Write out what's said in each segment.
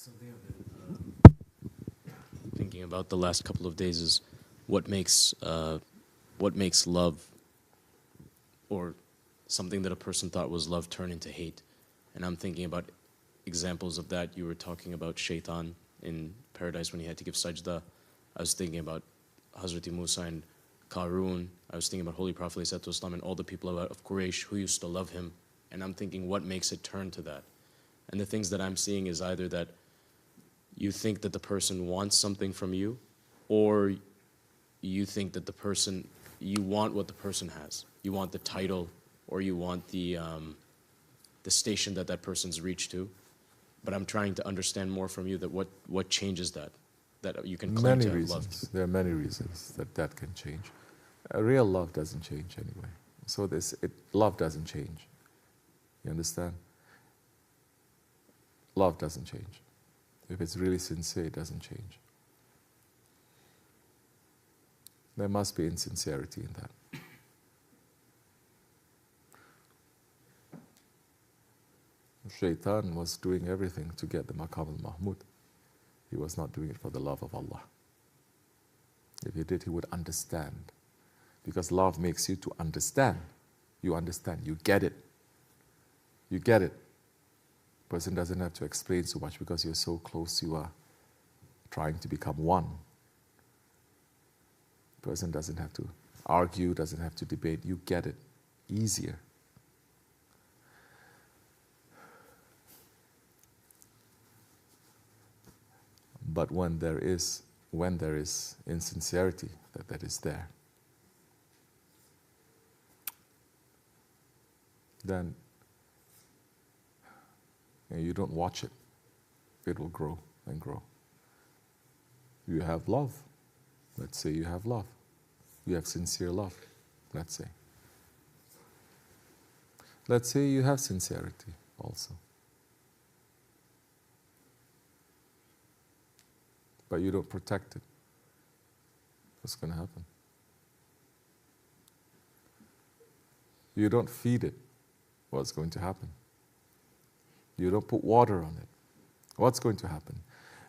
Something I've been thinking about the last couple of days is what makes love, or something that a person thought was love, turn into hate. And I'm thinking about examples of that. You were talking about Shaitan in paradise when he had to give sajda. I was thinking about Hazrat Musa and Qarun. I was thinking about Holy Prophet ﷺ and all the people of Quraysh who used to love him. And I'm thinking, what makes it turn to that? And the things that I'm seeing is either that you think that the person wants something from you, or you think that you want what the person has. You want the title, or you want the station that person's reached to. But I'm trying to understand more from you that what changes that you can claim to have loved. There are many reasons that can change. Real love doesn't change anyway. So love doesn't change. You understand? Love doesn't change. If it's really sincere, it doesn't change. There must be insincerity in that. Shaitan was doing everything to get the Maqam al-Mahmud. He was not doing it for the love of Allah. If he did, he would understand. Because love makes you to understand. You understand, you get it. You get it. Person doesn't have to explain so much because you're so close, you are trying to become one. Person doesn't have to argue, doesn't have to debate. You get it easier. But when there is insincerity that is there, then you don't watch it. It will grow and grow. You have love. Let's say you have love. You have sincere love, let's say. Let's say you have sincerity also. But you don't protect it. What's going to happen? You don't feed it. What's going to happen? You don't put water on it. What's going to happen?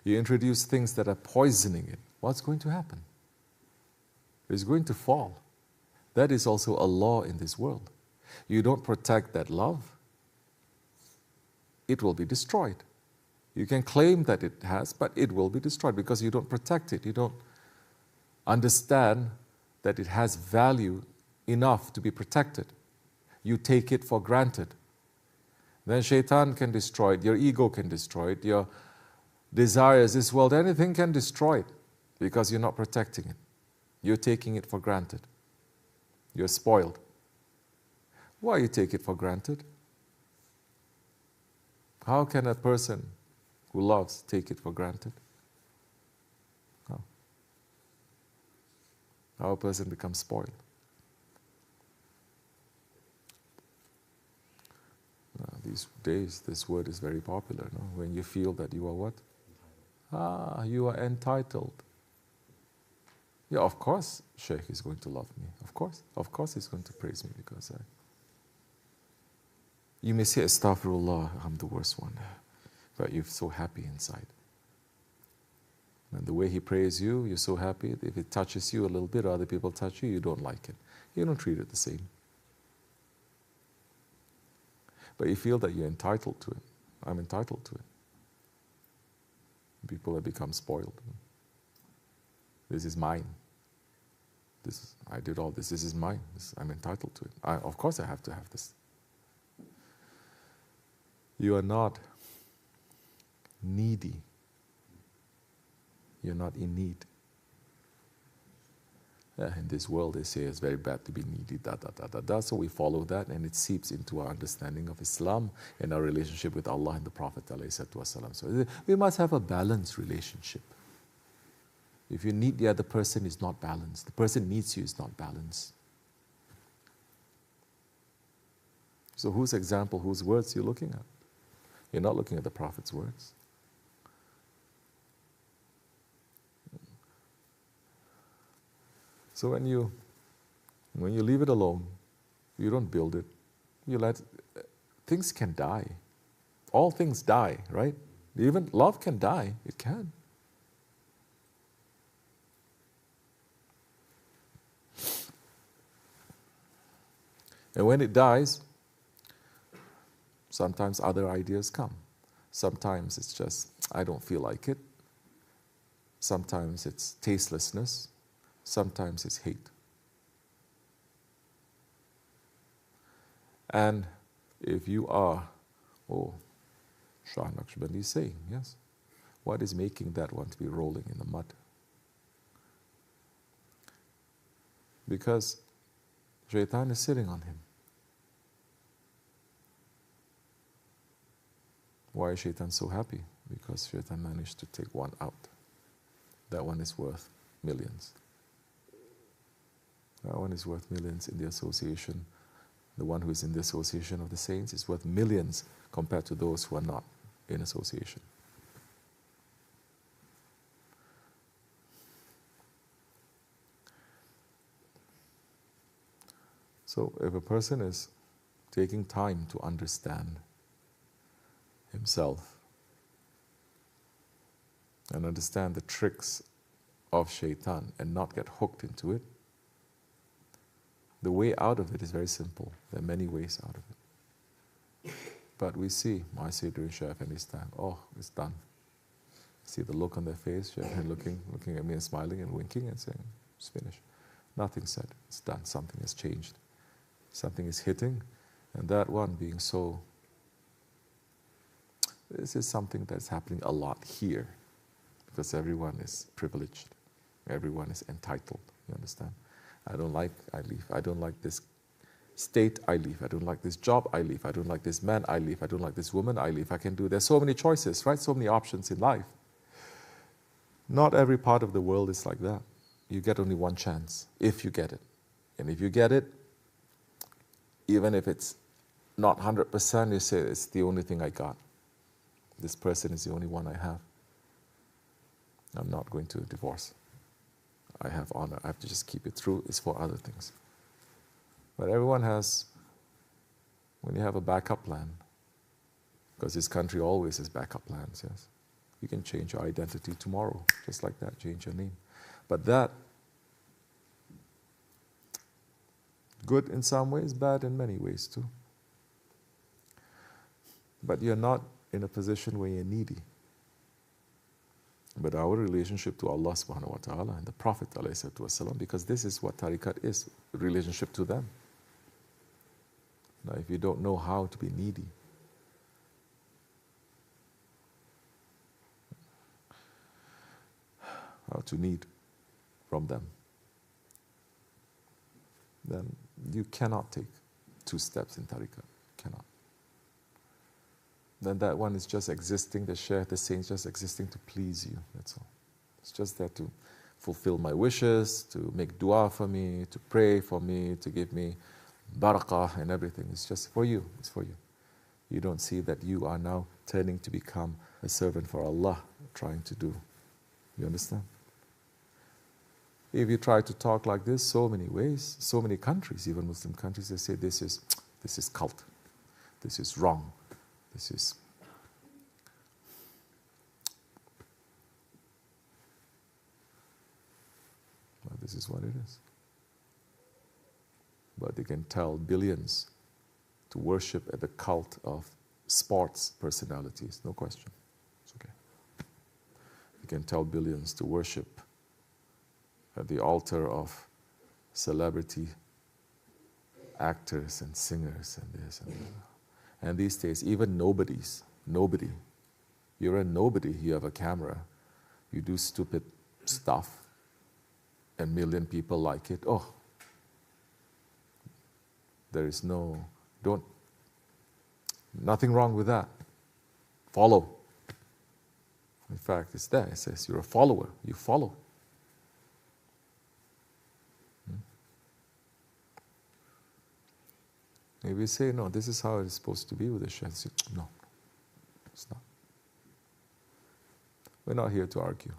You introduce things that are poisoning it. What's going to happen? It's going to fall. That is also a law in this world. You don't protect that love, it will be destroyed. You can claim that it has, but it will be destroyed because you don't protect it. You don't understand that it has value enough to be protected. You take it for granted. Then Shaitan can destroy it, your ego can destroy it, your desires, this world, anything can destroy it because you're not protecting it. You're taking it for granted. You're spoiled. Why you take it for granted? How can a person who loves take it for granted? How a person becomes spoiled? These days, this word is very popular, no? When you feel that you are what? You are entitled. Yeah, of course Sheikh is going to love me. Of course he's going to praise me because you may say, Astaghfirullah, I'm the worst one. But you're so happy inside. And the way he praise you, you're so happy. If it touches you a little bit, or other people touch you, you don't like it. You don't treat it the same. But you feel that you're entitled to it. I'm entitled to it. People have become spoiled. This is mine. I did all this. This is mine. I'm entitled to it. Of course I have to have this. You are not needy. You're not in need. In this world, they say it's very bad to be needy, So we follow that, and it seeps into our understanding of Islam and our relationship with Allah and the Prophet ﷺ. So we must have a balanced relationship. If you need the other person, is not balanced. The person needs you is not balanced. So whose example, whose words you're looking at? You're not looking at the Prophet's words. So when you leave it alone, you don't build it, you let things can die. All things die, right? Even love can die. It can. And when it dies, sometimes other ideas come. Sometimes it's just, I don't feel like it. Sometimes it's tastelessness. Sometimes it's hate. And if you are, Shah Naqshbandi is saying, yes, what is making that one to be rolling in the mud? Because Shaitan is sitting on him. Why is Shaitan so happy? Because Shaitan managed to take one out. That one is worth millions. That one is worth millions in the association. The one who is in the association of the saints is worth millions compared to those who are not in association. So if a person is taking time to understand himself and understand the tricks of Shaitan and not get hooked into it, the way out of it is very simple. There are many ways out of it. But we see, I say during Shaykh Effendi's time, it's done. See the look on their face, Shaykh Effendi looking at me and smiling and winking and saying, it's finished. Nothing said, it's done, something has changed. Something is hitting, and that one being so, this is something that's happening a lot here, because everyone is privileged, everyone is entitled, you understand? I don't like, I leave. I don't like this state, I leave. I don't like this job, I leave. I don't like this man, I leave. I don't like this woman, I leave. I can do, there's so many choices, right? So many options in life. Not every part of the world is like that. You get only one chance, if you get it. And if you get it, even if it's not 100%, you say, it's the only thing I got. This person is the only one I have. I'm not going to divorce. I have honor, I have to just keep it through, it's for other things. But everyone has, when you have a backup plan, because this country always has backup plans, yes? You can change your identity tomorrow, just like that, change your name. But that, good in some ways, bad in many ways too. But you're not in a position where you're needy. But our relationship to Allah subhanahu wa ta'ala and the Prophet ﷺ, because this is what tariqat is, relationship to them. Now if you don't know how to be needy, how to need from them, then you cannot take 2 steps in tariqat, cannot. Then that one is just existing, the shaykh, the saints just existing to please you, that's all. It's just there to fulfill my wishes, to make dua for me, to pray for me, to give me barakah and everything. It's just for you, it's for you. You don't see that you are now turning to become a servant for Allah, trying to do. You understand? If you try to talk like this, so many ways, so many countries, even Muslim countries, they say this is cult, this is wrong. This is, well, this is what it is. But they can tell billions to worship at the cult of sports personalities, no question. It's okay. They can tell billions to worship at the altar of celebrity actors and singers and this and that. And these days, even nobody, you're a nobody, you have a camera, you do stupid stuff, and 1 million people like it. There is nothing wrong with that. Follow. In fact, it's there, it says you're a follower, you follow. If we say, no, this is how it's supposed to be with the shaykh, no, it's not. We're not here to argue.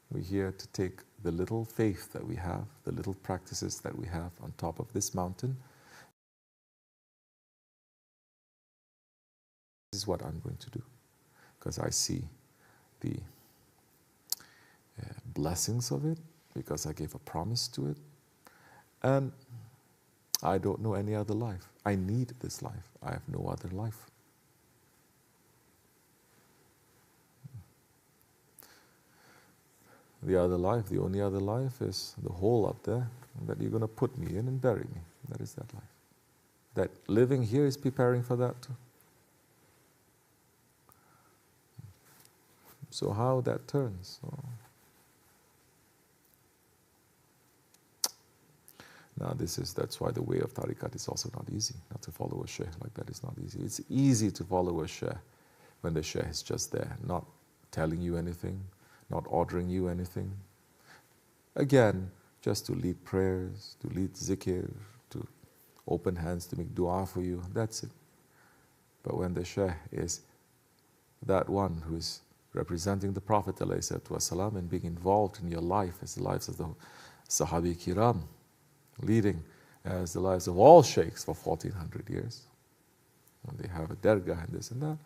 We're here to take the little faith that we have, the little practices that we have on top of this mountain. This is what I'm going to do. because I see the blessings of it, because I gave a promise to it. And I don't know any other life. I need this life. I have no other life. The other life, the only other life is the hole up there that you're going to put me in and bury me. That is that life. That living here is preparing for that too. So how that turns? Now that's why the way of tariqat is also not easy. Not to follow a shaykh like that is not easy. It's easy to follow a shaykh when the shaykh is just there, not telling you anything, not ordering you anything. Again, just to lead prayers, to lead zikr, to open hands to make dua for you, that's it. But when the shaykh is that one who is representing the Prophet ﷺ and being involved in your life as the lives of the Sahabi Kiram, leading as the lives of all sheikhs for 1400 years, when they have a dergah and this and that,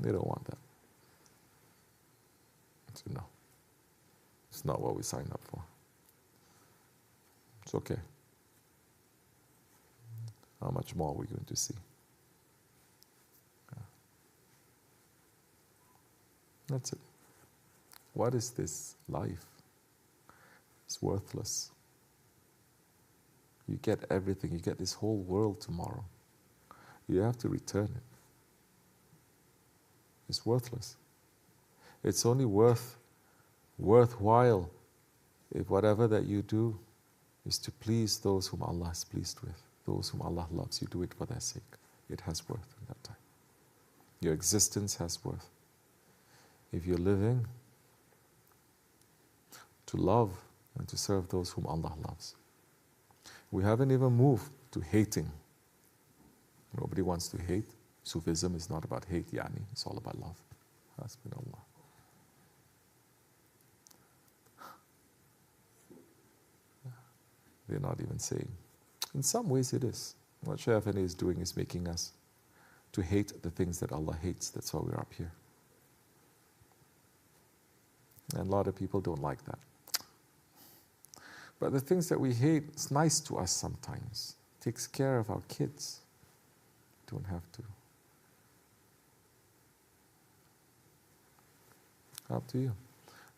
they don't want that. So no, it's not what we signed up for. It's okay. How much more are we going to see? That's it. What is this life? It's worthless. You get everything, you get this whole world tomorrow. You have to return it. It's worthless. It's only worthwhile if whatever that you do is to please those whom Allah is pleased with, those whom Allah loves. You do it for their sake. It has worth in that time. Your existence has worth. If you're living to love and to serve those whom Allah loves. We haven't even moved to hating. Nobody wants to hate. Sufism is not about hate, yani. It's all about love. Hasbunallah. They're not even saying. In some ways it is. What Shaykh Afeni is doing is making us to hate the things that Allah hates. That's why we're up here. And a lot of people don't like that. But the things that we hate, it's nice to us sometimes. It takes care of our kids. Don't have to. Up to you.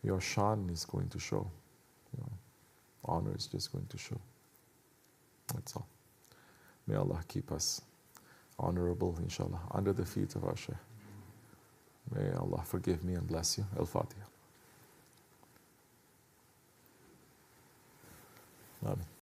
Your shan is going to show. Your honor is just going to show. That's all. May Allah keep us honorable, inshallah, under the feet of our Shaykh. May Allah forgive me and bless you. Al-Fatiha. Amen.